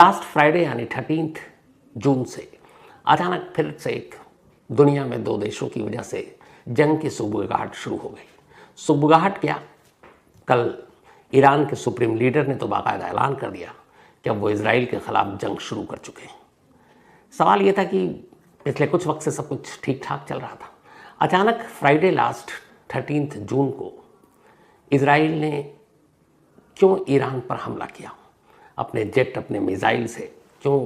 Last Friday यानी 13 जून से अचानक फिर से एक दुनिया में दो देशों की वजह से जंग की सुगबुगाहट शुरू हो गई। सुगबुगाहट क्या, कल ईरान के सुप्रीम लीडर ने तो बाकायदा ऐलान कर दिया कि अब वो इजराइल के खिलाफ जंग शुरू कर चुके हैं। सवाल ये था कि पिछले कुछ वक्त से सब कुछ ठीक ठाक चल रहा था, अचानक फ्राइडे लास्ट 13 जून को इजराइल ने क्यों ईरान पर हमला किया, अपने जेट अपने मिसाइल से क्यों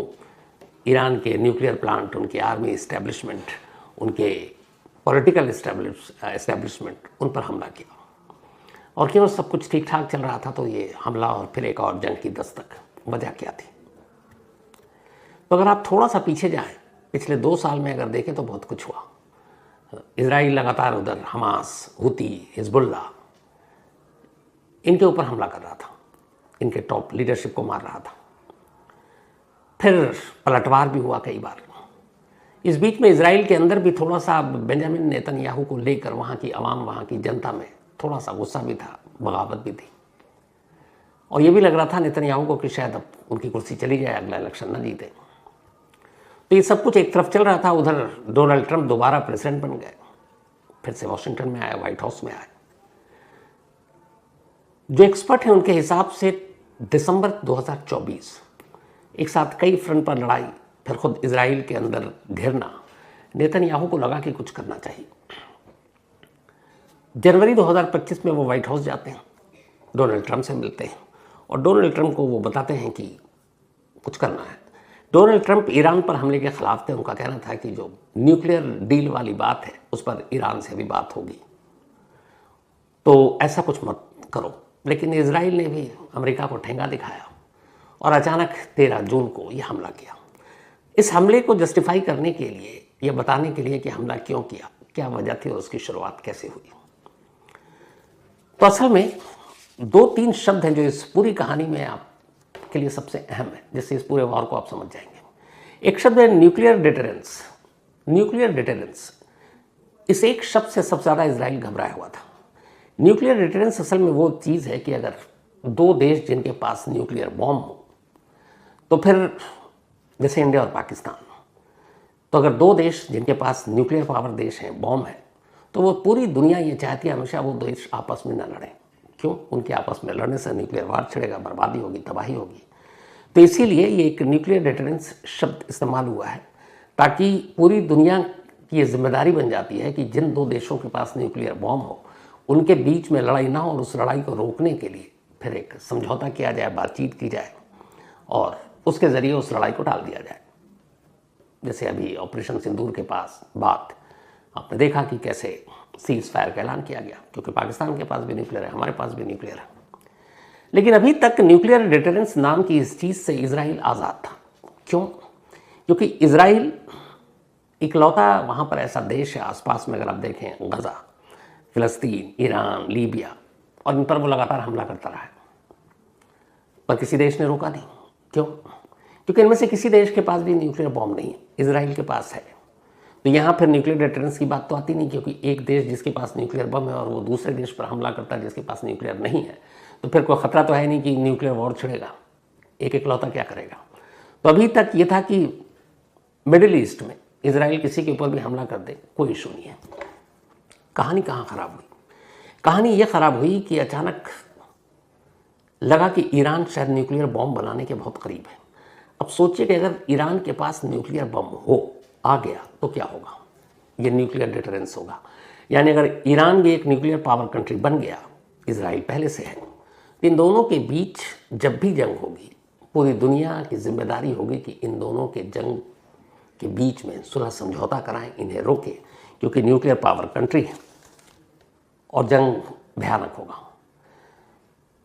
ईरान के न्यूक्लियर प्लांट, उनके आर्मी इस्टेब्लिशमेंट, उनके पॉलिटिकल इस्टेब्लिशमेंट, उन पर हमला किया। और क्यों सब कुछ ठीक ठाक चल रहा था तो ये हमला और फिर एक और जंग की दस्तक, वजह क्या थी? तो अगर आप थोड़ा सा पीछे जाएं, पिछले 2 साल में अगर देखें तो बहुत कुछ हुआ। इजराइल लगातार उधर हमास, हुती, हिजबुल्लाह, इनके ऊपर हमला कर रहा था, इनके टॉप लीडरशिप को मार रहा था। फिर पलटवार भी हुआ कई बार। इस बीच में इजराइल के अंदर भी थोड़ा सा बेंजामिन नेतन्याहू को लेकर वहाँ की आवाम, वहाँ की जनता में थोड़ा सा गुस्सा भी था, बगावत भी थी। और ये भी लग रहा था नेतन्याहू को कि शायद अब उनकी कुर्सी चली जाए, अगला इलेक्शन न जीते। तो ये सब कुछ एक तरफ चल रहा था। उधर डोनाल्ड ट्रंप दोबारा प्रेसिडेंट बन गए, फिर से वॉशिंगटन में आए, व्हाइट हाउस में आए। जो एक्सपर्ट हैं उनके हिसाब से दिसंबर 2024 एक साथ कई फ्रंट पर लड़ाई, फिर खुद इजराइल के अंदर घिरना, नेतन्याहू को लगा कि कुछ करना चाहिए। जनवरी 2025 में वो व्हाइट हाउस जाते हैं, डोनाल्ड ट्रंप से मिलते हैं और डोनाल्ड ट्रंप को वो बताते हैं कि कुछ करना है। डोनाल्ड ट्रंप ईरान पर हमले के खिलाफ थे। उनका कहना था कि जो न्यूक्लियर डील वाली बात है उस पर ईरान से भी बात होगी, तो ऐसा कुछ मत करो। लेकिन इजराइल ने भी अमेरिका को ठेंगा दिखाया और अचानक 13 जून को यह हमला किया। इस हमले को जस्टिफाई करने के लिए, यह बताने के लिए कि हमला क्यों किया, क्या वजह थी और उसकी शुरुआत कैसे हुई, तो असल में 2-3 शब्द हैं जो इस पूरी कहानी में आपके लिए सबसे अहम है, जिससे इस पूरे वॉर को आप समझ जाएंगे। एक शब्द है न्यूक्लियर डिटरेंस। न्यूक्लियर डिटरेंस, इस एक शब्द से सबसे ज़्यादा इजराइल घबराया हुआ था। न्यूक्लियर डिटरेंस असल में वो चीज़ है कि अगर 2 देश जिनके पास न्यूक्लियर बॉम्ब हो, तो फिर जैसे इंडिया और पाकिस्तान, तो अगर 2 देश जिनके पास न्यूक्लियर पावर देश हैं, बॉम्ब है, तो वो पूरी दुनिया ये चाहती है हमेशा वो देश आपस में ना लड़ें। क्यों? उनके आपस में लड़ने से न्यूक्लियर वार छिड़ेगा, बर्बादी होगी, तबाही होगी। तो इसीलिए ये एक न्यूक्लियर डिटरेंस शब्द इस्तेमाल हुआ है, ताकि पूरी दुनिया की ये जिम्मेदारी बन जाती है कि जिन 2 देशों के पास न्यूक्लियर बॉम्ब हो उनके बीच में लड़ाई ना हो, और उस लड़ाई को रोकने के लिए फिर एक समझौता किया जाए, बातचीत की जाए और उसके ज़रिए उस लड़ाई को टाल दिया जाए। जैसे अभी ऑपरेशन सिंदूर के पास बात आपने देखा कि कैसे सीज फायर का ऐलान किया गया, क्योंकि पाकिस्तान के पास भी न्यूक्लियर है, हमारे पास भी न्यूक्लियर है। लेकिन अभी तक न्यूक्लियर डिटरेंस नाम की इस चीज़ से इजराइल आज़ाद था। क्यों? क्योंकि इजराइल इकलौता वहाँ पर ऐसा देश है आसपास में, अगर आप देखें गज़ा, फ़िलिस्तीन, ईरान, लीबिया, और इन पर वो लगातार हमला करता रहा है, पर किसी देश ने रोका नहीं। क्यों? क्योंकि इनमें से किसी देश के पास भी न्यूक्लियर बॉम्ब नहीं है, इजराइल के पास है। तो यहाँ फिर न्यूक्लियर डिटरेंस की बात तो आती नहीं, क्योंकि एक देश जिसके पास न्यूक्लियर बम है और वो दूसरे देश पर हमला करता है जिसके पास न्यूक्लियर नहीं है, तो फिर कोई ख़तरा तो है नहीं कि न्यूक्लियर वॉर छिड़ेगा। एक इकलौता क्या करेगा? तो अभी तक ये था कि मिडिल ईस्ट में इजराइल किसी के ऊपर भी हमला कर दे, कोई इशू नहीं है। कहानी कहाँ ख़राब हुई? कहानी ये ख़राब हुई कि अचानक लगा कि ईरान शायद न्यूक्लियर बॉम्ब बनाने के बहुत करीब है। अब सोचिए कि अगर ईरान के पास न्यूक्लियर बम आ गया तो क्या होगा? ये न्यूक्लियर डिटरेंस होगा। यानी अगर ईरान भी एक न्यूक्लियर पावर कंट्री बन गया, इजराइल पहले से है, इन दोनों के बीच जब भी जंग होगी, पूरी दुनिया की जिम्मेदारी होगी कि इन दोनों के जंग के बीच में सुलह समझौता कराएं, इन्हें रोके, क्योंकि न्यूक्लियर पावर कंट्री है और जंग भयानक होगा।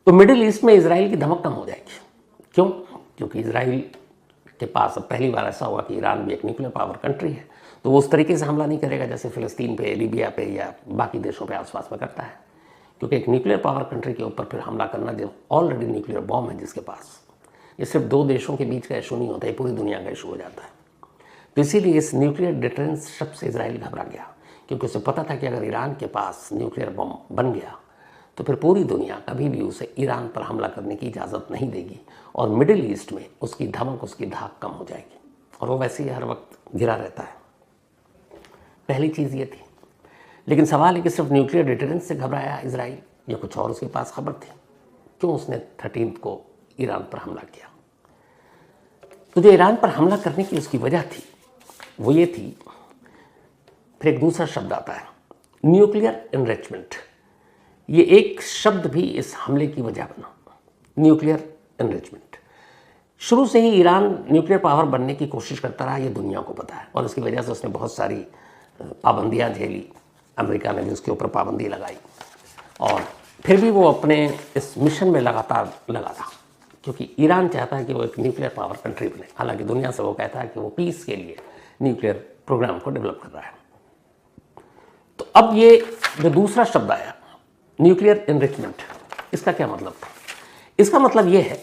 तो मिडिल ईस्ट में इजराइल की धमक कम हो जाएगी। क्यों? क्योंकि इजराइल के पास अब पहली बार ऐसा हुआ कि ईरान भी एक न्यूक्लियर पावर कंट्री है, तो वो उस तरीके से हमला नहीं करेगा जैसे फ़िलिस्तीन पे, लीबिया पे या बाकी देशों पे आसपास में करता है। क्योंकि एक न्यूक्लियर पावर कंट्री के ऊपर फिर हमला करना, जो ऑलरेडी न्यूक्लियर बॉम्ब है जिसके पास, ये सिर्फ 2 देशों के बीच का इशू नहीं होता, ये पूरी दुनिया का इशू हो जाता है। तो इसीलिए इस न्यूक्लियर डिटरेंस शब्द से इजराइल घबरा गया, क्योंकि उसे पता था कि अगर ईरान के पास न्यूक्लियर बम बन गया तो फिर पूरी दुनिया कभी भी उसे ईरान पर हमला करने की इजाज़त नहीं देगी और मिडिल ईस्ट में उसकी धमक, उसकी धाक कम हो जाएगी और वो वैसे ही हर वक्त घिरा रहता है। पहली चीज़ ये थी। लेकिन सवाल है कि सिर्फ न्यूक्लियर डिटरेंस से घबराया इजराइल या कुछ और उसके पास खबर थी? क्यों उसने 13 को ईरान पर हमला किया? तो जो ईरान पर हमला करने की उसकी वजह थी वो ये थी, फिर एक दूसरा शब्द आता है न्यूक्लियर एनरिचमेंट। ये एक शब्द भी इस हमले की वजह बना, न्यूक्लियर एनरिचमेंट। शुरू से ही ईरान न्यूक्लियर पावर बनने की कोशिश करता रहा, ये दुनिया को पता है, और इसकी वजह से उसने बहुत सारी पाबंदियां झेली। अमेरिका ने भी उसके ऊपर पाबंदी लगाई और फिर भी वो अपने इस मिशन में लगातार लगा था, क्योंकि ईरान चाहता है कि वो एक न्यूक्लियर पावर कंट्री बने। हालांकि दुनिया से वो कहता है कि वो पीस के लिए न्यूक्लियर प्रोग्राम को डेवलप कर रहा है। तो अब ये जो दूसरा शब्द आया न्यूक्लियर एनरिचमेंट, इसका क्या मतलब था? इसका मतलब ये है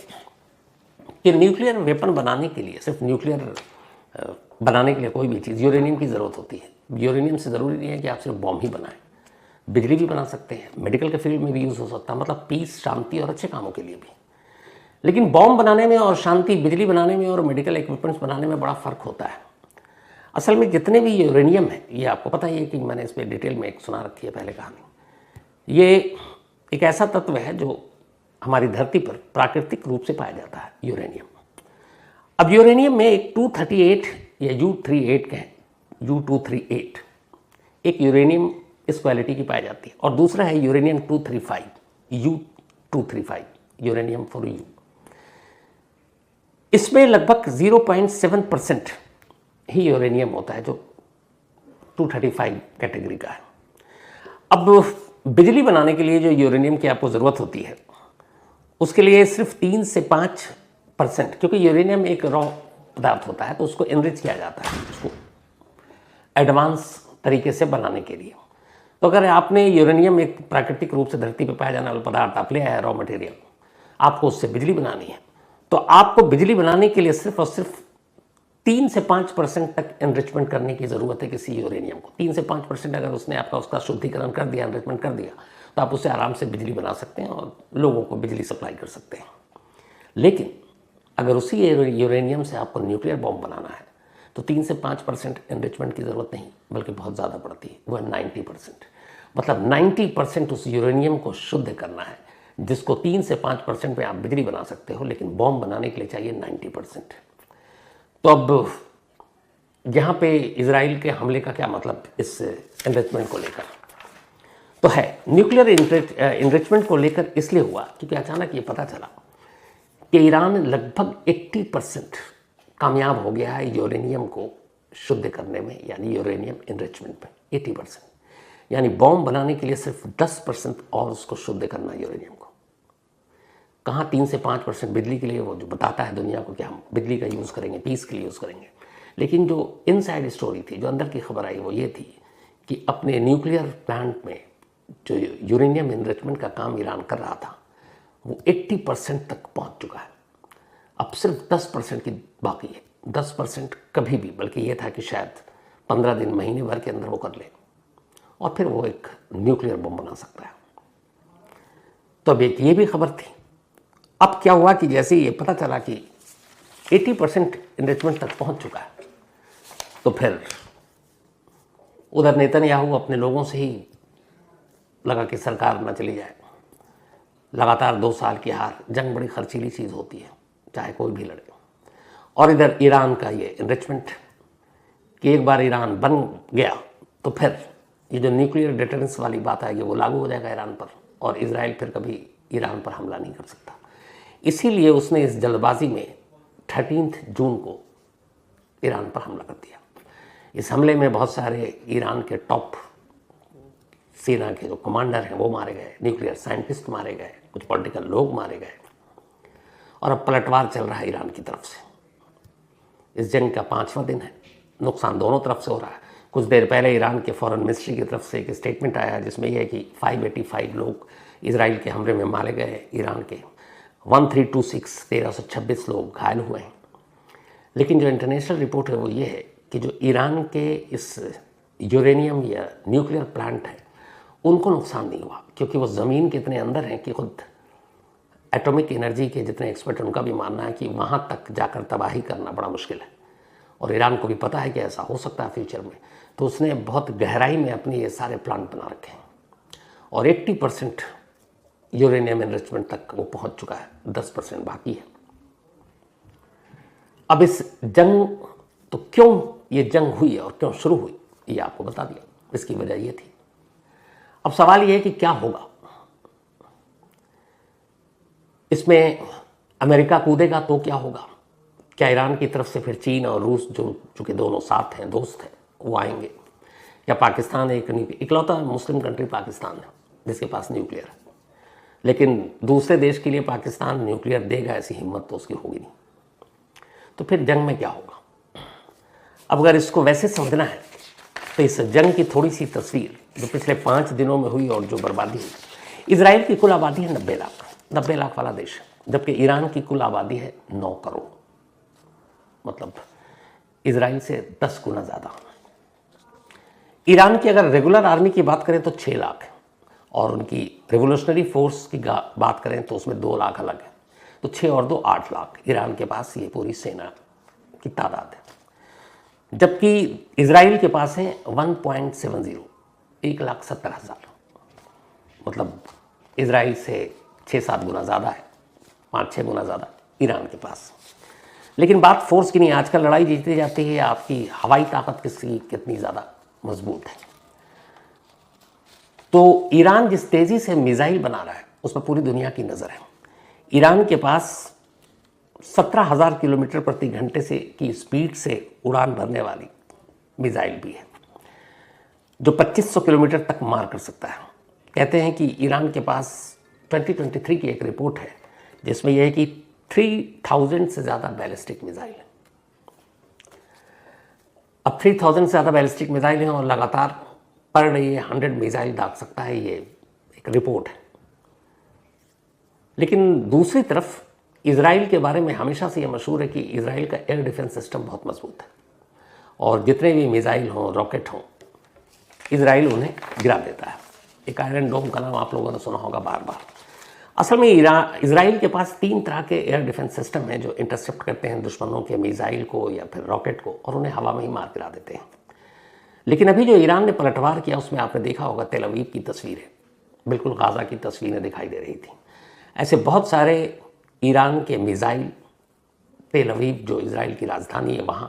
कि न्यूक्लियर वेपन बनाने के लिए, सिर्फ न्यूक्लियर बनाने के लिए कोई भी चीज़, यूरेनियम की ज़रूरत होती है। यूरेनियम से ज़रूरी नहीं है कि आप सिर्फ बॉम्ब ही बनाएं, बिजली भी बना सकते हैं, मेडिकल के फील्ड में भी यूज़ हो सकता है, मतलब पीस, शांति और अच्छे कामों के लिए भी। लेकिन बॉम्ब बनाने में और शांति, बिजली बनाने में और मेडिकल इक्विपमेंट्स बनाने में बड़ा फ़र्क होता है। असल में जितने भी यूरेनियम है, ये आपको पता ही है कि मैंने इसमें डिटेल में एक सुना रखी है पहले कहानी। ये एक ऐसा तत्व है जो हमारी धरती पर प्राकृतिक रूप से पाया जाता है, यूरेनियम। अब यूरेनियम में एक 238 या U38 कहें, U238 एक यूरेनियम इस क्वालिटी की पाई जाती है, और दूसरा है uranium 235, U235, uranium for you. इसमें लगभग 0.7% ही यूरेनियम होता है जो 235 कैटेगरी का है। अब बिजली बनाने के लिए जो यूरेनियम की आपको ज़रूरत होती है, उसके लिए सिर्फ 3 से 5%, क्योंकि यूरेनियम एक रॉ पदार्थ होता है तो उसको एनरिच किया जाता है, उसको एडवांस तरीके से बनाने के लिए। तो अगर आपने यूरेनियम एक प्राकृतिक रूप से धरती पर पाया जाने वाला पदार्थ आप ले आए, रॉ मटेरियल, आपको उससे बिजली बनानी है, तो आपको बिजली बनाने के लिए सिर्फ और सिर्फ 3 से 5% तक एनरिचमेंट करने की ज़रूरत है किसी यूरेनियम को। 3 से 5% अगर उसने आपका उसका शुद्धिकरण कर दिया, एनरिचमेंट कर दिया, तो आप उससे आराम से बिजली बना सकते हैं और लोगों को बिजली सप्लाई कर सकते हैं। लेकिन अगर उसी यूरेनियम से आपको न्यूक्लियर बॉम्ब बनाना है तो 3 से 5% एनरिचमेंट की ज़रूरत नहीं, बल्कि बहुत ज़्यादा पड़ती है, वो है 90%। मतलब 90% उस यूरेनियम को शुद्ध करना है, जिसको 3 से 5% में आप बिजली बना सकते हो, लेकिन बॉम्ब बनाने के लिए चाहिए 90%। तो अब यहाँ पे इजराइल के हमले का क्या मतलब इस एनरिचमेंट को लेकर? तो है न्यूक्लियर एनरिचमेंट को लेकर इसलिए हुआ क्योंकि अचानक ये पता चला कि ईरान लगभग 80% कामयाब हो गया है यूरेनियम को शुद्ध करने में, यानी यूरेनियम एनरिचमेंट में 80%। यानी बॉम्ब बनाने के लिए सिर्फ 10% और उसको शुद्ध करना यूरेनियम को। कहाँ 3 से 5% बिजली के लिए, वो जो बताता है दुनिया को कि हम बिजली का यूज़ करेंगे, पीस के लिए यूज़ करेंगे। लेकिन जो इनसाइड स्टोरी थी, जो अंदर की खबर आई, वो ये थी कि अपने न्यूक्लियर प्लांट में जो यूरेनियम एनरिचमेंट का काम ईरान कर रहा था, वो 80% तक पहुंच चुका है। अब सिर्फ 10% की बाकी है। 10% कभी भी, बल्कि ये था कि शायद 15 दिन, महीने भर के अंदर वो कर ले और फिर वो एक न्यूक्लियर बम बना सकता है। तो अब एक ये भी खबर थी। अब क्या हुआ कि जैसे ये पता चला कि 80% एनरिचमेंट तक पहुंच चुका है, तो फिर उधर नेतन्याहू अपने लोगों से ही लगा कि सरकार ना चली जाए। लगातार 2 साल की हार, जंग बड़ी खर्चीली चीज़ होती है, चाहे कोई भी लड़े। और इधर ईरान का ये एनरिचमेंट कि एक बार ईरान बन गया तो फिर ये जो न्यूक्लियर डिटरेंस वाली बात आएगी वो लागू हो जाएगा ईरान पर, और इजराइल फिर कभी ईरान पर हमला नहीं कर सकता। इसीलिए उसने इस जल्दबाजी में 13 जून को ईरान पर हमला कर दिया। इस हमले में बहुत सारे ईरान के टॉप सेना के जो कमांडर हैं वो मारे गए, न्यूक्लियर साइंटिस्ट मारे गए, कुछ पॉलिटिकल लोग मारे गए, और अब पलटवार चल रहा है ईरान की तरफ से। इस जंग का 5वां दिन है, नुकसान दोनों तरफ से हो रहा है। कुछ देर पहले ईरान के फॉरेन मिनिस्ट्री की तरफ से एक स्टेटमेंट आया जिसमें यह है कि 585 लोग इजराइल के हमले में मारे गए, ईरान के 1326 1326 लोग घायल हुए हैं। लेकिन जो इंटरनेशनल रिपोर्ट है वो ये है कि जो ईरान के इस यूरेनियम या न्यूक्लियर प्लांट है उनको नुकसान नहीं हुआ, क्योंकि वो ज़मीन के इतने अंदर हैं कि खुद एटॉमिक एनर्जी के जितने एक्सपर्ट हैं उनका भी मानना है कि वहाँ तक जाकर तबाही करना बड़ा मुश्किल है। और ईरान को भी पता है कि ऐसा हो सकता है फ्यूचर में, तो उसने बहुत गहराई में अपने ये सारे प्लांट बना रखे हैं और 80% यूरेनियम एनरिचमेंट तक वो पहुँच चुका है, 10% बाकी है। अब इस जंग, तो क्यों ये जंग हुई और क्यों शुरू हुई ये आपको बता दिया, इसकी वजह ये थी। अब सवाल ये है कि क्या होगा इसमें, अमेरिका कूदेगा तो क्या होगा? क्या ईरान की तरफ से फिर चीन और रूस, जो चूँकि दोनों साथ हैं, दोस्त हैं, वो आएंगे? या पाकिस्तान एक इकलौता मुस्लिम कंट्री पाकिस्तान है जिसके पास न्यूक्लियर है, लेकिन दूसरे देश के लिए पाकिस्तान न्यूक्लियर देगा ऐसी हिम्मत तो उसकी होगी नहीं। तो फिर जंग में क्या होगा? अब अगर इसको वैसे समझना है तो इस जंग की थोड़ी सी तस्वीर जो पिछले 5 दिनों में हुई और जो बर्बादी हुई, इजराइल की कुल आबादी है 90 लाख, 90 लाख वाला देश है, जबकि ईरान की कुल आबादी है 9 करोड़, मतलब इजराइल से 10 गुना ज़्यादा। ईरान की अगर रेगुलर आर्मी की बात करें तो 6 लाख है, और उनकी रिवोल्यूशनरी फोर्स की बात करें तो उसमें 2 लाख अलग है, तो 6 और 2 8 लाख ईरान के पास ये पूरी सेना की तादाद है। जबकि इजराइल के पास है 1.70, 1,70,000, मतलब इजराइल से 6-7 गुना ज़्यादा है, 5-6 गुना ज़्यादा ईरान के पास। लेकिन बात फोर्स की नहीं, आजकल लड़ाई जीती जाती है आपकी हवाई ताकत किसकी कितनी ज़्यादा मजबूत है। तो ईरान जिस तेज़ी से मिसाइल बना रहा है उस पर पूरी दुनिया की नज़र है। ईरान के पास 17,000 किलोमीटर प्रति घंटे से की स्पीड से उड़ान भरने वाली मिसाइल भी है, जो 2500 किलोमीटर तक मार कर सकता है। कहते हैं कि ईरान के पास 2023 की एक रिपोर्ट है जिसमें यह है कि 3000 से ज़्यादा बैलिस्टिक मिसाइल है। अब 3000 से ज़्यादा बैलिस्टिक मिसाइल हैं और लगातार पड़ रही है, 100 मिसाइल दाग सकता है, ये एक रिपोर्ट है। लेकिन दूसरी तरफ इजराइल के बारे में हमेशा से ये मशहूर है कि इजराइल का एयर डिफेंस सिस्टम बहुत मजबूत है और जितने भी मिसाइल हों, रॉकेट हों, इजराइल उन्हें गिरा देता है। एक आयरन डोम का नाम आप लोगों ने सुना होगा बार बार। असल में इजराइल के पास 3 तरह के एयर डिफेंस सिस्टम हैं जो इंटरसेप्ट करते हैं दुश्मनों के मिसाइल को या फिर रॉकेट को और उन्हें हवा में ही मार गिरा देते हैं। लेकिन अभी जो ईरान ने पलटवार किया उसमें आपने देखा होगा तेल अवीव की तस्वीरें, बिल्कुल गाज़ा की तस्वीरें दिखाई दे रही थी। ऐसे बहुत सारे ईरान के मिसाइल तेल अवीव जो इजराइल की राजधानी है वहाँ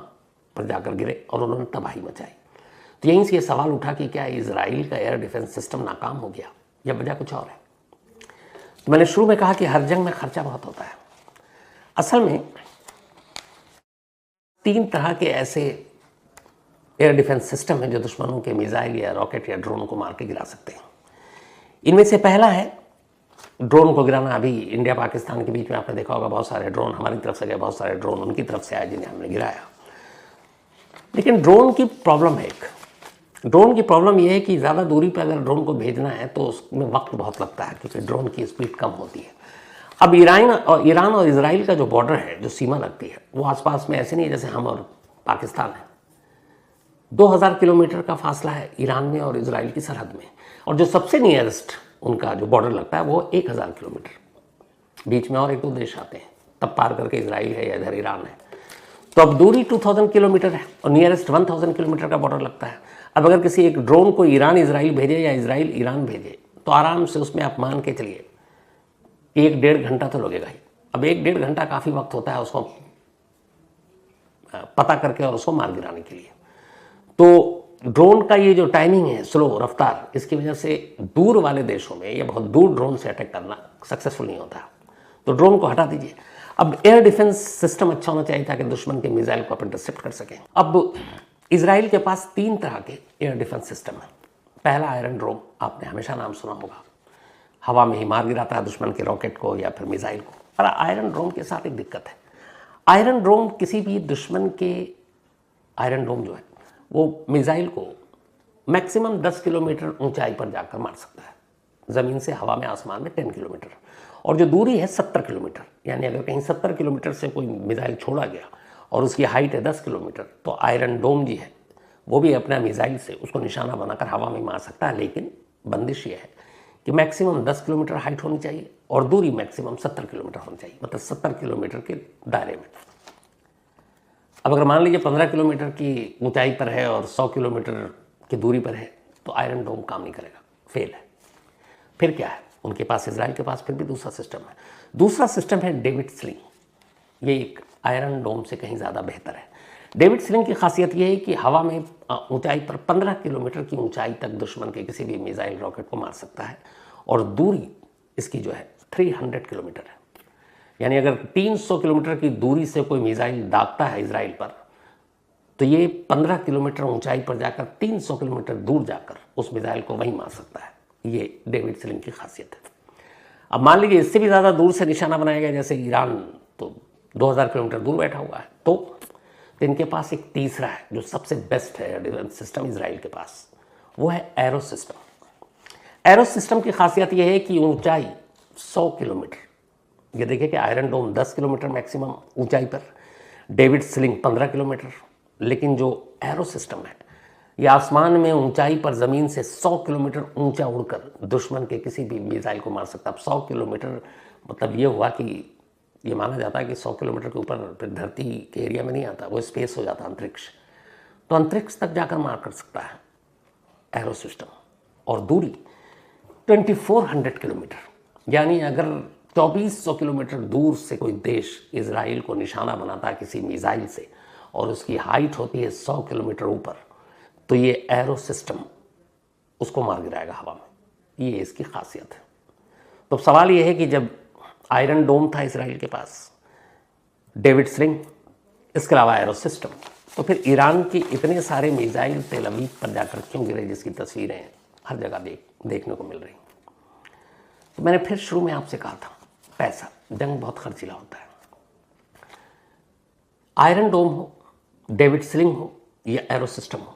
पर जाकर गिरे और उन्होंने तबाही मचाई। तो यहीं से ये सवाल उठा कि क्या इजराइल का एयर डिफेंस सिस्टम नाकाम हो गया या वजह कुछ और है। तो मैंने शुरू में कहा कि हर जंग में खर्चा बहुत होता है। असल में 3 तरह के ऐसे एयर डिफेंस सिस्टम हैं जो दुश्मनों के मिसाइल या रॉकेट या ड्रोन को मार के गिरा सकते हैं। इनमें से पहला है ड्रोन को गिराना। अभी इंडिया पाकिस्तान के बीच में आपने देखा होगा बहुत सारे ड्रोन हमारी तरफ से गए, बहुत सारे ड्रोन उनकी तरफ से आए जिन्हें हमने गिराया। लेकिन ड्रोन की प्रॉब्लम है, ड्रोन की प्रॉब्लम यह है कि ज़्यादा दूरी पर अगर ड्रोन को भेजना है तो उसमें वक्त बहुत लगता है क्योंकि ड्रोन की स्पीड कम होती है। अब ईरान और इजराइल का जो बॉर्डर है, जो सीमा लगती है, वो आसपास में ऐसे नहीं है जैसे हम और पाकिस्तान है। 2000 किलोमीटर का फासला है ईरान में और इजराइल की सरहद में, और जो सबसे नियरेस्ट उनका जो बॉर्डर लगता है वो 1000 किलोमीटर। बीच में और 1-2 देश आते हैं, तब पार करके इजराइल है या इधर ईरान है। तो अब दूरी 2000 किलोमीटर है और नियरेस्ट 1000 किलोमीटर का बॉर्डर लगता है। अब अगर किसी एक ड्रोन को ईरान इजराइल भेजे या इजराइल ईरान भेजे तो आराम से उसमें आप मान के चलिए 1-1.5 घंटा तो लगेगा ही। अब 1-1.5 घंटा काफ़ी वक्त होता है उसको पता करके और उसको मार गिराने के लिए। तो ड्रोन का ये जो टाइमिंग है, स्लो रफ्तार, इसकी वजह से दूर वाले देशों में या बहुत दूर ड्रोन से अटैक करना सक्सेसफुल नहीं होता। तो ड्रोन को हटा दीजिए। अब एयर डिफेंस सिस्टम अच्छा होना चाहिए ताकि दुश्मन के मिसाइल को आप इंटरसेप्ट कर सकें। अब इजराइल के पास 3 तरह के एयर डिफेंस सिस्टम है। पहला आयरन डोम, आपने हमेशा नाम सुना होगा, हवा में ही मार गिराता है दुश्मन के रॉकेट को या फिर मिसाइल को। पर आयरन डोम के साथ एक दिक्कत है, आयरन डोम किसी भी दुश्मन के आयरन डोम जो है वो मिसाइल को मैक्सिमम 10 किलोमीटर ऊंचाई पर जाकर मार सकता है, ज़मीन से हवा में आसमान में 10 किलोमीटर, और जो दूरी है 70 किलोमीटर। यानी अगर कहीं 70 किलोमीटर से कोई मिसाइल छोड़ा गया और उसकी हाइट है 10 किलोमीटर तो आयरन डोम जी है वो भी अपना मिसाइल से उसको निशाना बनाकर हवा में मार सकता है, लेकिन बंदिश ये है कि मैक्सिमम 10 किलोमीटर हाइट होनी चाहिए और दूरी मैक्सिमम 70 किलोमीटर होनी चाहिए, मतलब 70 किलोमीटर के दायरे में। अब अगर मान लीजिए 15 किलोमीटर की ऊंचाई पर है और 100 किलोमीटर की दूरी पर है तो आयरन डोम काम नहीं करेगा, फेल है। फिर क्या है उनके पास, इजराइल के पास फिर भी दूसरा सिस्टम है। दूसरा सिस्टम है डेविड स्लिंग। ये एक आयरन डोम से कहीं ज़्यादा बेहतर है। डेविड स्लिंग की खासियत यह है कि हवा में ऊंचाई पर 15 किलोमीटर की ऊंचाई तक दुश्मन के किसी भी मिसाइल रॉकेट को मार सकता है और दूरी इसकी जो है 300 किलोमीटर है। यानी अगर 300 किलोमीटर की दूरी से कोई मिसाइल दागता है इजराइल पर तो ये 15 किलोमीटर ऊंचाई पर जाकर 300 किलोमीटर दूर जाकर उस मिसाइल को वहीं मार सकता है। ये डेविड स्लिंग की खासियत है। अब मान लीजिए इससे भी ज़्यादा दूर से निशाना बनाया गया, जैसे ईरान तो 2000 किलोमीटर दूर बैठा हुआ है, तो इनके पास एक तीसरा है जो सबसे बेस्ट है डिफेंस सिस्टम इजराइल के पास, वो है एरो सिस्टम। एरो सिस्टम की खासियत यह है कि ऊंचाई 100 किलोमीटर, ये देखिए कि आयरन डोम 10 किलोमीटर मैक्सिमम ऊंचाई पर, डेविड स्लिंग 15 किलोमीटर, लेकिन जो एरो सिस्टम है ये आसमान में ऊंचाई पर ज़मीन से 100 किलोमीटर ऊंचा उड़कर दुश्मन के किसी भी मिसाइल को मार सकता है। अब 100 किलोमीटर मतलब ये हुआ कि ये माना जाता है कि 100 किलोमीटर के ऊपर फिर धरती के एरिया में नहीं आता, वो स्पेस हो जाता है, अंतरिक्ष, तो अंतरिक्ष तक जाकर मार कर सकता है एरो सिस्टम। और दूरी 2400 किलोमीटर, यानी अगर 2400 किलोमीटर दूर से कोई देश इजराइल को निशाना बनाता है किसी मिसाइल से और उसकी हाइट होती है 100 किलोमीटर ऊपर, तो ये एरो सिस्टम उसको मार गिराएगा हवा में। ये इसकी खासियत है। तो सवाल ये है कि जब आयरन डोम था इजराइल के पास, डेविड स्लिंग, इसके अलावा एरो सिस्टम, तो फिर ईरान की इतने सारे मिसाइल तेल अवीव पर जाकर क्यों गिरे, जिसकी तस्वीरें हर जगह देखने को मिल रही। तो मैंने फिर शुरू में आपसे कहा था, पैसा, जंग बहुत खर्चीला होता है। आयरन डोम हो, डेविड स्लिंग हो या एरो सिस्टम हो,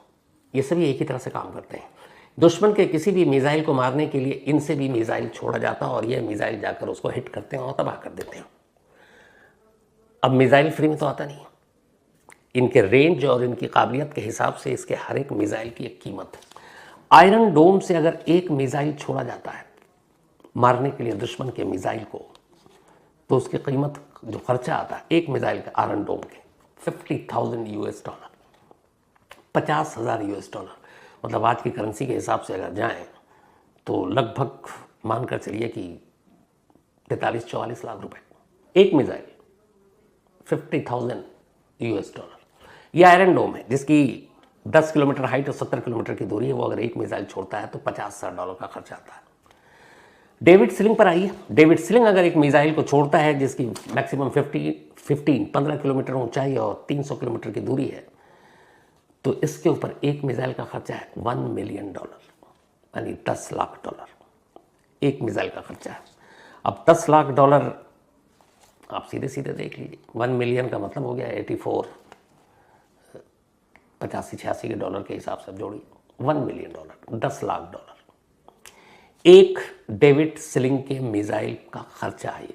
ये सभी एक ही तरह से काम करते हैं। दुश्मन के किसी भी मिसाइल को मारने के लिए इनसे भी मिसाइल छोड़ा जाता है और ये मिसाइल जाकर उसको हिट करते हैं और तबाह कर देते हैं। अब मिसाइल फ्री में तो आता नहीं है, इनके रेंज और इनकी काबिलियत के हिसाब से इसके हर एक मिसाइल की एक कीमत है। आयरन डोम से अगर एक मिसाइल छोड़ा जाता है मारने के लिए दुश्मन के मिसाइल को, तो उसकी कीमत, जो खर्चा आता है एक मिसाइल का आयरन डोम के, $50,000, $50,000, मतलब आज की करेंसी के हिसाब से अगर जाएं तो लगभग मानकर चलिए कि 43-44 लाख रुपए एक मिसाइल, $50,000। ये आयरन डोम है जिसकी 10 किलोमीटर हाइट और 70 किलोमीटर की दूरी है। वो अगर एक मिसाइल छोड़ता है तो $50,000 का खर्चा आता है। डेविड स्लिंग पर आइए। डेविड स्लिंग अगर एक मिसाइल को छोड़ता है जिसकी मैक्सिमम 15 किलोमीटर ऊंचाई और 300 किलोमीटर की दूरी है, तो इसके ऊपर एक मिसाइल का खर्चा है $1 मिलियन, यानी $10 लाख एक मिसाइल का खर्चा है। अब $10 लाख आप सीधे सीधे देख लीजिए, 1 मिलियन का मतलब हो गया 85 85 के डॉलर के हिसाब से जोड़िए, $1 मिलियन, $10 लाख। एक डेविड स्लिंग के मिसाइल का खर्चा है।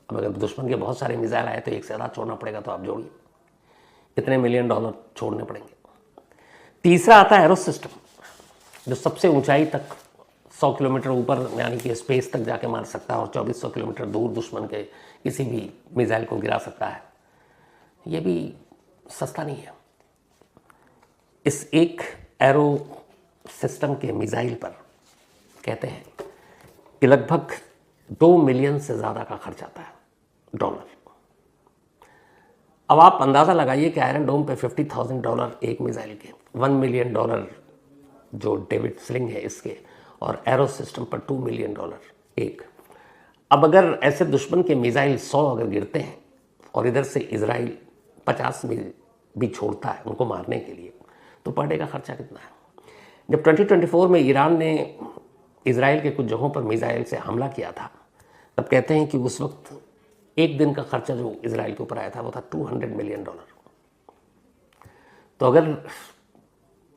अब अगर दुश्मन के बहुत सारे मिसाइल आए तो एक से ज़्यादा छोड़ना पड़ेगा, तो आप जोड़िए कितने $1 मिलियन छोड़ने पड़ेंगे। तीसरा आता है एरो सिस्टम, जो सबसे ऊंचाई तक 100 किलोमीटर ऊपर यानी कि स्पेस तक जाके मार सकता है और 2400 किलोमीटर दूर दुश्मन के किसी भी मिसाइल को गिरा सकता है। ये भी सस्ता नहीं है। इस एक एरो सिस्टम के मिसाइल पर कहते हैं कि लगभग $2 मिलियन से ज़्यादा का खर्च आता है, डॉलर। अब आप अंदाज़ा लगाइए कि आयरन डोम पे $50,000 एक मिसाइल के, $1 मिलियन जो डेविड स्लिंग है इसके, और एरो सिस्टम पर $2 मिलियन एक। अब अगर ऐसे दुश्मन के मिसाइल 100 अगर गिरते हैं और इधर से इजराइल 50 भी छोड़ता है उनको मारने के लिए, तो पर डे का खर्चा कितना है। जब 2024 में ईरान ने इजराइल के कुछ जगहों पर मिसाइल से हमला किया था, तब कहते हैं कि उस वक्त एक दिन का खर्चा जो इजराइल के ऊपर आया था वो था $200 मिलियन। तो अगर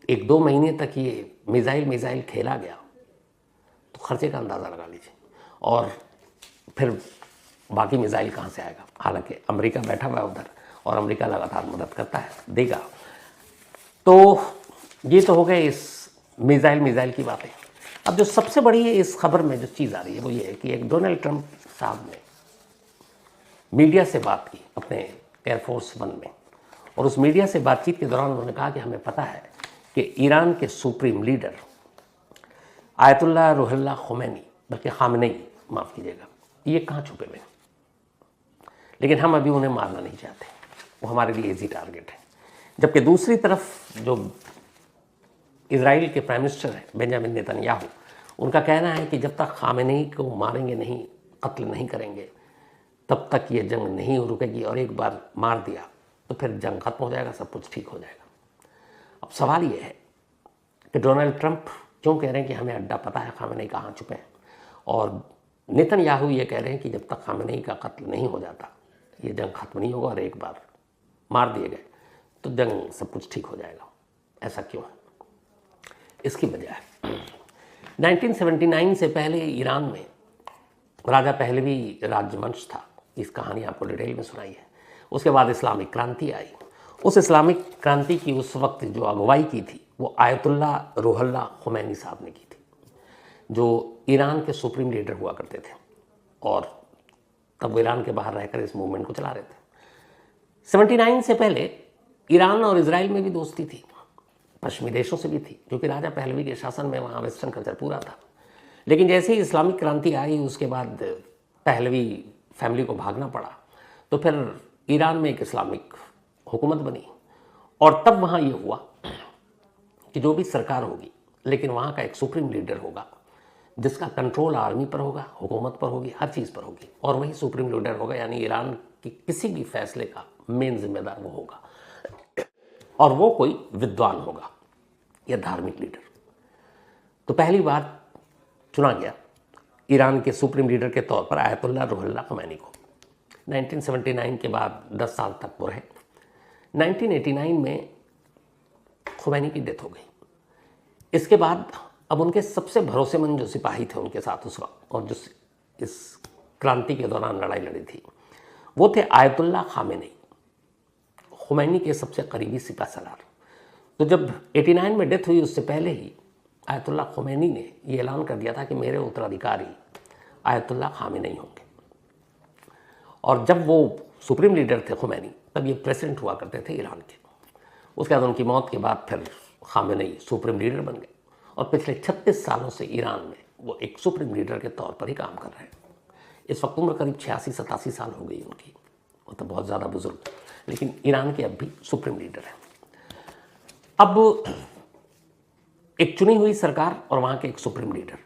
1-2 महीने तक ये मिसाइल खेला गया तो खर्चे का अंदाज़ा लगा लीजिए, और फिर बाकी मिसाइल कहाँ से आएगा। हालांकि अमेरिका बैठा हुआ है उधर और अमेरिका लगातार मदद करता है, देगा। तो ये तो हो गए इस मिसाइल की बातें। अब जो सबसे बड़ी इस खबर में जो चीज़ आ रही है वो ये है कि एक डोनाल्ड ट्रंप साहब ने मीडिया से बात की अपने एयरफोर्स वन में, और उस मीडिया से बातचीत के दौरान उन्होंने कहा कि हमें पता है कि ईरान के supreme leader Ayatollah Ruhollah Khomeini, बल्कि खामनेई, माफ़ कीजिएगा, ये कहाँ छुपे हुए हैं, लेकिन हम अभी उन्हें मारना नहीं चाहते, वो हमारे लिए इजी टारगेट है। जबकि दूसरी तरफ जो इजराइल के प्राइम मिनिस्टर हैं बेंजामिन नेतन्याहू, उनका कहना है कि जब तक खामेनेई को मारेंगे नहीं, कत्ल नहीं करेंगे, तब तक ये जंग नहीं रुकेगी, और एक बार मार दिया तो फिर जंग खत्म हो जाएगा, सब कुछ ठीक हो जाएगा। अब सवाल ये है कि डोनाल्ड ट्रंप क्यों कह रहे हैं कि हमें अड्डा पता है खामेनेई कहाँ छुपे हैं, और नेतन्याहू ये कह रहे हैं कि जब तक खामेनेई का कत्ल नहीं हो जाता ये जंग खत्म नहीं होगा, और एक बार मार दिए गए तो जंग सब कुछ ठीक हो जाएगा। ऐसा क्यों है? इसकी वजह है 1979 से पहले ईरान में राजा पहलवी राजवंश था, इस कहानी आपको डिटेल में सुनाई है। उसके बाद इस्लामिक क्रांति आई। उस इस्लामिक क्रांति की उस वक्त जो अगुवाई की थी वो आयतुल्लाह रुहुल्लाह खुमैनी साहब ने की थी, जो ईरान के सुप्रीम लीडर हुआ करते थे, और तब वो ईरान के बाहर रहकर इस मूवमेंट को चला रहे थे। 79 से पहले ईरान और इजराइल में भी दोस्ती थी, पश्चिमी देशों से भी थी, क्योंकि राजा पहलवी के शासन में वहाँ वेस्टर्न कल्चर पूरा था। लेकिन जैसे ही इस्लामिक क्रांति आई, उसके बाद पहलवी फैमिली को भागना पड़ा, तो फिर ईरान में एक इस्लामिक हुकूमत बनी, और तब वहाँ ये हुआ कि जो भी सरकार होगी, लेकिन वहाँ का एक सुप्रीम लीडर होगा जिसका कंट्रोल आर्मी पर होगा, हुकूमत पर होगी, हर चीज़ पर होगी, और वही सुप्रीम लीडर होगा, यानी ईरान की किसी भी फैसले का मेन जिम्मेदार वो होगा, और वो कोई विद्वान होगा या धार्मिक लीडर। तो पहली बार चुना गया ईरान के सुप्रीम लीडर के तौर पर आयतुल्लाह रुहुल्लाह खुमैनी को। 1979 के बाद 10 साल तक वो रहे। 1989 में खुमैनी की डेथ हो गई। इसके बाद अब उनके सबसे भरोसेमंद जो सिपाही थे उनके साथ उस वक्त, और जो इस क्रांति के दौरान लड़ाई लड़ी थी, वो थे आयतुल्लाह खामेनेई, खुमैनी के सबसे करीबी सिपह सलार। तो जब 89 में डेथ हुई, उससे पहले ही आयतुल्लाह खुमैनी ने ये ऐलान कर दिया था कि मेरे उत्तराधिकारी आयतुल्लाह खामेनेई होंगे। और जब वो सुप्रीम लीडर थे खुमैनी, तब ये प्रेसिडेंट हुआ करते थे ईरान के। उसके बाद उनकी मौत के बाद फिर खामेनेई सुप्रीम लीडर बन गए, और पिछले 36 सालों से ईरान में वो एक सुप्रीम लीडर के तौर पर ही काम कर रहे हैं। इस वक्त उम्र करीब 86-87 साल हो गई उनकी, मतलब बहुत ज़्यादा बुजुर्ग, लेकिन ईरान के अब भी सुप्रीम लीडर हैं। अब एक चुनी हुई सरकार और वहाँ के एक सुप्रीम लीडर,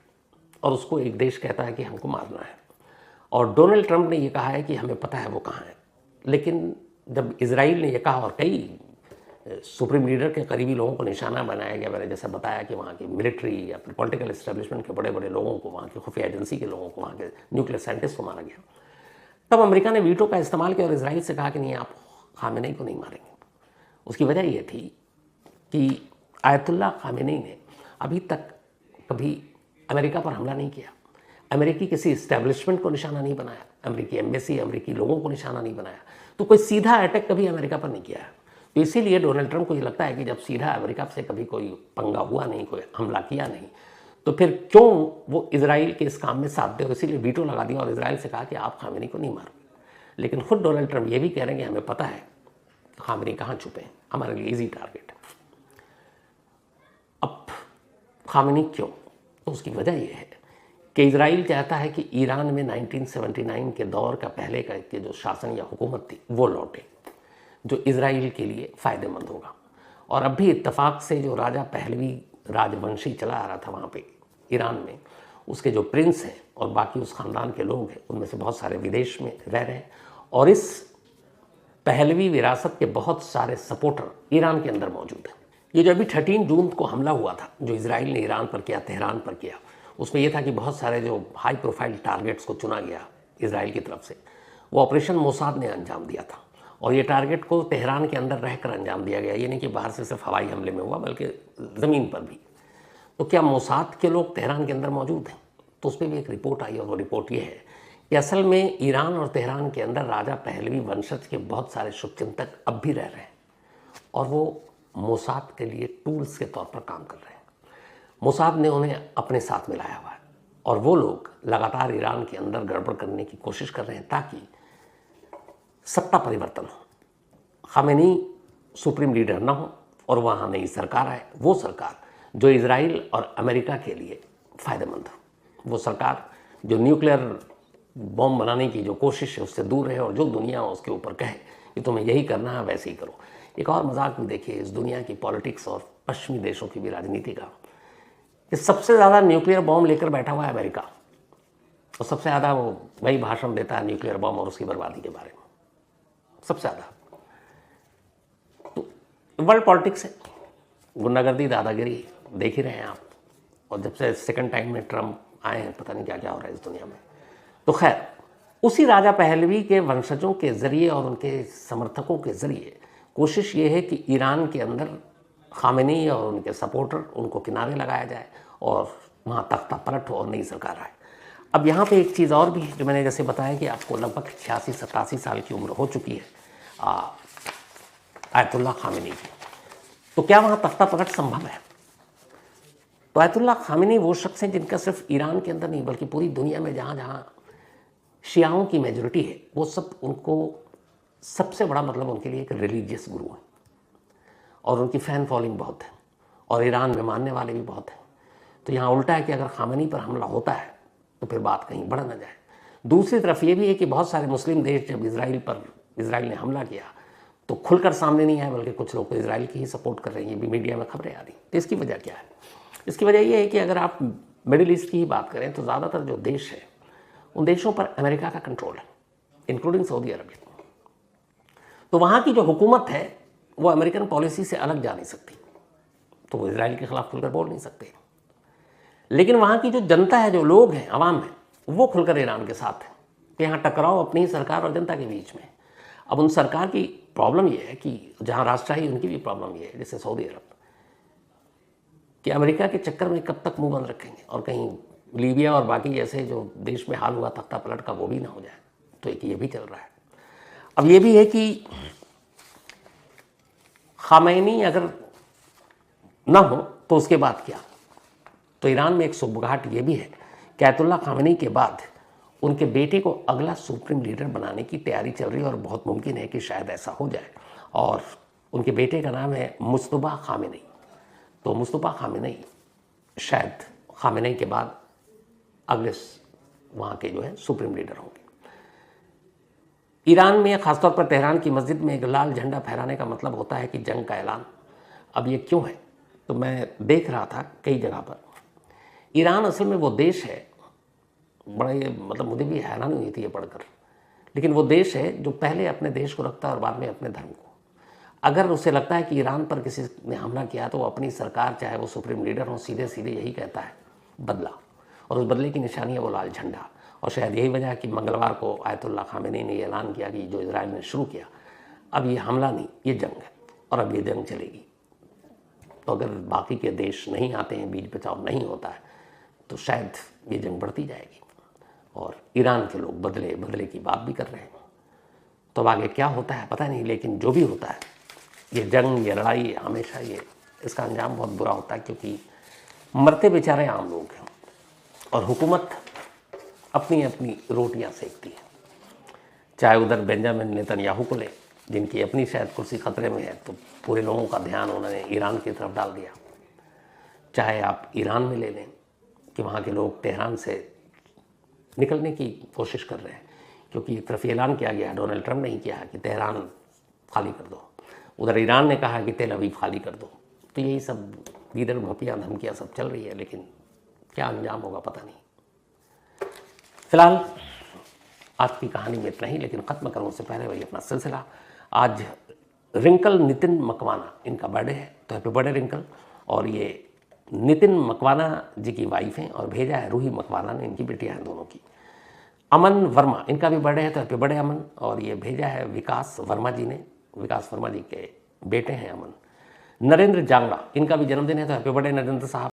और उसको एक देश कहता है कि हमको मारना है, और डोनाल्ड ट्रंप ने ये कहा है कि हमें पता है वो कहाँ है। लेकिन जब इजराइल ने ये कहा और कई सुप्रीम लीडर के करीबी लोगों को निशाना बनाया गया, मैंने जैसे बताया कि वहाँ की मिलिट्री या फिर पॉलिटिकल इस्टेब्लिशमेंट के बड़े बड़े लोगों को, वहाँ की खुफिया एजेंसी के लोगों को, वहाँ के न्यूक्लियर साइंटिस्ट को मारा गया, तब अमेरिका ने वीटो का इस्तेमाल किया और इजराइल से कहा कि नहीं, आप खामेनेई को नहीं मारेंगे। उसकी वजह ये थी कि आयतुल्लाह खामेनेई ने अभी तक कभी अमेरिका पर हमला नहीं किया, अमेरिकी किसी इस्टेब्लिशमेंट को निशाना नहीं बनाया, अमेरिकी एम्बेसी, अमेरिकी लोगों को निशाना नहीं बनाया, तो कोई सीधा अटैक कभी अमेरिका पर नहीं किया है। तो इसीलिए डोनाल्ड ट्रंप को ये लगता है कि जब सीधा अमेरिका से कभी कोई पंगा हुआ नहीं, कोई हमला किया नहीं, तो फिर क्यों वो इजराइल के इस काम में साथ दे, और इसीलिए वीटो लगा दिया और इजराइल से कहा कि आप खामेनेई को नहीं मारो। लेकिन खुद डोनाल्ड ट्रंप ये भी कह रहे हैं कि हमें पता है खामेनेई कहाँ छुपे हैं, हमारे लिए ईजी टारगेट है। अब खामेनेई क्यों? तो उसकी वजह यह है कि इजराइल चाहता है कि ईरान में 1979 के दौर का पहले का के जो शासन या हुकूमत थी वो लौटे, जो इजराइल के लिए फ़ायदेमंद होगा। और अब भी इत्तेफाक से जो राजा पहलवी राजवंशी चला आ रहा था वहाँ पे ईरान में, उसके जो प्रिंस हैं और बाकी उस ख़ानदान के लोग हैं, उनमें से बहुत सारे विदेश में रह रहे हैं, और इस पहलवी विरासत के बहुत सारे सपोर्टर ईरान के अंदर मौजूद हैं। ये जो अभी 13 जून को हमला हुआ था, जो इजराइल ने ईरान पर किया, तेहरान पर किया, उसमें यह था कि बहुत सारे जो हाई प्रोफाइल टारगेट्स को चुना गया इजराइल की तरफ से, वो ऑपरेशन मोसाद ने अंजाम दिया था, और ये टारगेट को तेहरान के अंदर रहकर अंजाम दिया गया। ये नहीं कि बाहर से सिर्फ हवाई हमले में हुआ, बल्कि ज़मीन पर भी। तो क्या मोसाद के लोग तेहरान के अंदर मौजूद हैं? तो उस पर भी एक रिपोर्ट आई, और वो रिपोर्ट ये है कि असल में ईरान और तेहरान के अंदर राजा पहलवी वंशज के बहुत सारे शुभचिंतक अब भी रह रहे हैं, और वो मोसाद के लिए टूल्स के तौर पर काम कर रहे हैं। मोसाद ने उन्हें अपने साथ मिलाया हुआ है और वो लोग लगातार ईरान के अंदर गड़बड़ करने की कोशिश कर रहे हैं ताकि सत्ता परिवर्तन हो, खामेनी सुप्रीम लीडर ना हो और वहाँ नई सरकार आए, वो सरकार जो इजराइल और अमेरिका के लिए फ़ायदेमंद हो, वो सरकार जो न्यूक्लियर बॉम्ब बनाने की जो कोशिश है उससे दूर रहे और जो दुनिया उसके ऊपर कहे कि तुम्हें यही करना है वैसे ही करो। एक और मजाक भी देखिए इस दुनिया की पॉलिटिक्स और पश्चिमी देशों की भी राजनीति का, कि सबसे ज़्यादा न्यूक्लियर बॉम्ब लेकर बैठा हुआ है अमेरिका और सबसे ज़्यादा वो वही भाषण देता है न्यूक्लियर बॉम्ब और उसकी बर्बादी के बारे में, सबसे ज़्यादा। तो वर्ल्ड पॉलिटिक्स है, गुंडागर्दी, दादागिरी देख ही रहे हैं आप। और जब से सेकंड टाइम में ट्रम्प आए हैं पता नहीं क्या क्या हो रहा है इस दुनिया में। तो खैर उसी राजा पहलवी के वंशजों के ज़रिए और उनके समर्थकों के ज़रिए कोशिश ये है कि ईरान के अंदर खामेनी और उनके सपोर्टर उनको किनारे लगाया जाए और वहाँ तख्ता पलट हो और नई सरकार आए। अब यहाँ पे एक चीज़ और भी है जो मैंने जैसे बताया कि आपको लगभग 86-87 साल की उम्र हो चुकी है आयतुल्लाह खामेनी की, तो क्या वहाँ तख्ता पलट संभव है? तो आयतुल्लाह खामेनी वो शख्स हैं जिनका सिर्फ ईरान के अंदर नहीं बल्कि पूरी दुनिया में जहाँ जहाँ शियाओं की मेजॉरिटी है वो सब उनको सबसे बड़ा मतलब उनके लिए एक रिलीजियस गुरु है और उनकी फ़ैन फॉलोइंग बहुत है और ईरान में मानने वाले भी बहुत हैं। तो यहाँ उल्टा है कि अगर खामेनी पर हमला होता है तो फिर बात कहीं बढ़ ना जाए। दूसरी तरफ ये भी है कि बहुत सारे मुस्लिम देश जब इजराइल ने हमला किया तो खुलकर सामने नहीं आए बल्कि कुछ लोग तो इजराइल की ही सपोर्ट कर रहे हैं, ये भी मीडिया में खबरें आ रही। तो इसकी वजह क्या है? इसकी वजह ये है कि अगर आप मिडिल ईस्ट की ही बात करें तो ज़्यादातर जो देश है उन देशों पर अमेरिका का कंट्रोल है, इंक्लूडिंग सऊदी अरबिया। तो वहाँ की जो हुकूमत है वो अमेरिकन पॉलिसी से अलग जा नहीं सकती, तो वो इजराइल के खिलाफ खुलकर बोल नहीं सकते। लेकिन वहाँ की जो जनता है, जो लोग हैं, आवाम है, वो खुलकर ईरान के साथ है कि यहाँ टकराव अपनी ही सरकार और जनता के बीच में। अब उन सरकार की प्रॉब्लम ये है कि जहाँ राजशाही उनकी भी प्रॉब्लम ये है, जैसे सऊदी अरब, कि अमेरिका के चक्कर में कब तक मुंह बंद रखेंगे और कहीं लीबिया और बाकी जैसे जो देश में हाल हुआ तख्ता पलट का वो भी ना हो जाए। तो एक ये भी चल रहा है। अब ये भी है कि खामेनी अगर ना हो तो उसके बाद क्या? तो ईरान में एक सुबगाहट ये भी है कि आयतुल्लाह खामेनी के बाद उनके बेटे को अगला सुप्रीम लीडर बनाने की तैयारी चल रही है और बहुत मुमकिन है कि शायद ऐसा हो जाए। और उनके बेटे का नाम है मुस्तफा खामेनी। तो मुस्तफा खामेनी शायद खामेनी के बाद अगले वहाँ के जो है सुप्रीम लीडर होंगे। ईरान में ख़ासतौर पर तेहरान की मस्जिद में एक लाल झंडा फहराने का मतलब होता है कि जंग का ऐलान। अब ये क्यों है? तो मैं देख रहा था कई जगह पर, ईरान असल में वो देश है, बड़े मतलब मुझे भी हैरानी हुई थी ये पढ़कर, लेकिन वो देश है जो पहले अपने देश को रखता है और बाद में अपने धर्म को। अगर उसे लगता है कि ईरान पर किसी ने हमला किया तो वो अपनी सरकार, चाहे वो सुप्रीम लीडर हो, सीधे सीधे यही कहता है बदला, और उस बदले की निशानी है वो लाल झंडा। और शायद यही वजह है कि मंगलवार को आयतुल्लाह खामेनी ने ऐलान किया कि जो इजराइल ने शुरू किया, अब ये हमला नहीं, ये जंग है और अब ये जंग चलेगी। तो अगर बाकी के देश नहीं आते हैं, बीच बचाव नहीं होता है, तो शायद ये जंग बढ़ती जाएगी और ईरान के लोग बदले की बात भी कर रहे हैं। तो अब आगे क्या होता है पता नहीं, लेकिन जो भी होता है ये जंग, ये लड़ाई, हमेशा ये इसका अंजाम बहुत बुरा होता है, क्योंकि मरते बेचारे आम लोग हैं और हुकूमत अपनी अपनी रोटियां सेकती है। चाहे उधर बेंजामिन नेतन्याहू को ले, जिनकी अपनी शायद कुर्सी खतरे में है, तो पूरे लोगों का ध्यान उन्होंने ईरान की तरफ डाल दिया। चाहे आप ईरान में ले लें कि वहाँ के लोग तेहरान से निकलने की कोशिश कर रहे हैं, क्योंकि एक तरफ ऐलान किया गया, डोनाल्ड ट्रम्प ने ही किया कि तेहरान खाली कर दो, उधर ईरान ने कहा कि तेल अवीव खाली कर दो। तो यही सब लीडर भपियाँ धमकियाँ सब चल रही है, लेकिन क्या अंजाम होगा पता नहीं। फिलहाल आज की कहानी में इतना ही, लेकिन ख़त्म करूँ उससे पहले वही अपना सिलसिला। आज रिंकल नितिन मकवाना, इनका बर्थडे है, तो हैप्पी बर्थडे रिंकल। और ये नितिन मकवाना जी की वाइफ हैं और भेजा है रूही मकवाना ने, इनकी बेटियां हैं दोनों की। अमन वर्मा, इनका भी बर्थडे है, तो हैप्पी बर्थडे अमन। और ये भेजा है विकास वर्मा जी ने, विकास वर्मा जी के बेटे हैं अमन। नरेंद्र जांगड़ा, इनका भी जन्मदिन है, तो हैप्पी बर्थडे नरेंद्र साहब।